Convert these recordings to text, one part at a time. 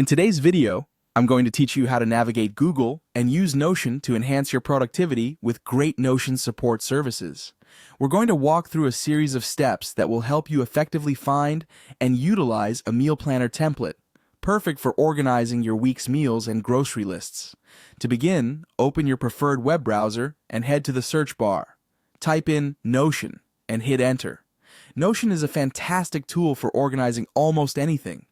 In today's video, I'm going to teach you how to navigate Google and use Notion to enhance your productivity with great Notion support services. We're going to walk through a series of steps that will help you effectively find and utilize a meal planner template, perfect for organizing your week's meals and grocery lists. To begin, open your preferred web browser and head to the search bar. Type in Notion and hit enter. Notion is a fantastic tool for organizing almost anything,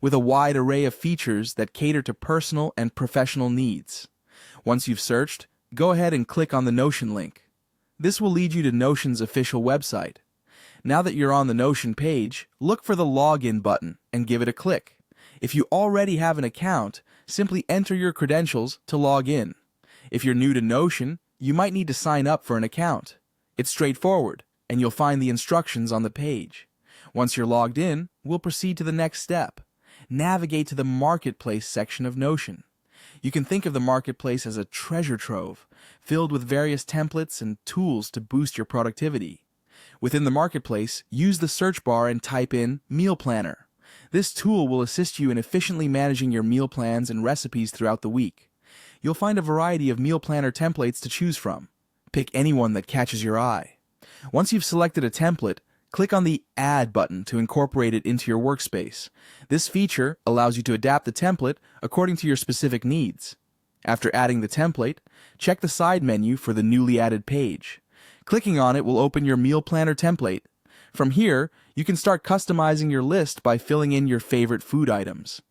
with a wide array of features that cater to personal and professional needs. Once you've searched, go ahead and click on the Notion link. This will lead you to Notion's official website. Now that you're on the Notion page, look for the Login button and give it a click. If you already have an account, simply enter your credentials to log in. If you're new to Notion, you might need to sign up for an account. It's straightforward, and you'll find the instructions on the page. Once you're logged in, we'll proceed to the next step. Navigate to the Marketplace section of Notion. You can think of the Marketplace as a treasure trove, filled with various templates and tools to boost your productivity. Within the Marketplace, use the search bar and type in Meal Planner. This tool will assist you in efficiently managing your meal plans and recipes throughout the week. You'll find a variety of meal planner templates to choose from. Pick any one that catches your eye. Once you've selected a template, click on the Add button to incorporate it into your workspace. This feature allows you to adapt the template according to your specific needs. After adding the template, check the side menu for the newly added page. Clicking on it will open your meal planner template. From here, you can start customizing your list by filling in your favorite food items.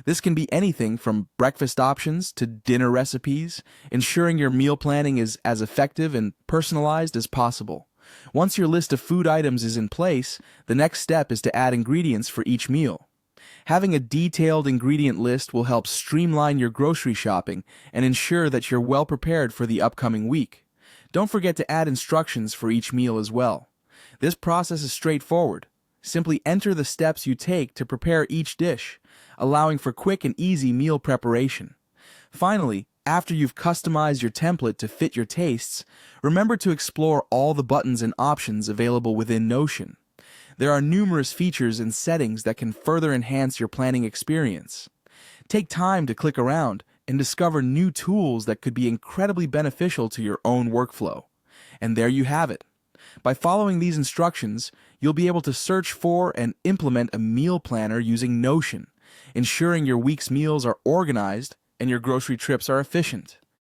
This can be anything from breakfast options to dinner recipes, ensuring your meal planning is as effective and personalized as possible. Once your list of food items is in place, the next step is to add ingredients for each meal. Having a detailed ingredient list will help streamline your grocery shopping and ensure that you're well prepared for the upcoming week. Don't forget to add instructions for each meal as well. This process is straightforward. Simply enter the steps you take to prepare each dish, allowing for quick and easy meal preparation. Finally, after you've customized your template to fit your tastes, remember to explore all the buttons and options available within Notion. There are numerous features and settings that can further enhance your planning experience. Take time to click around and discover new tools that could be incredibly beneficial to your own workflow. And there you have it. By following these instructions, you'll be able to search for and implement a meal planner using Notion, ensuring your week's meals are organized and your grocery trips are efficient.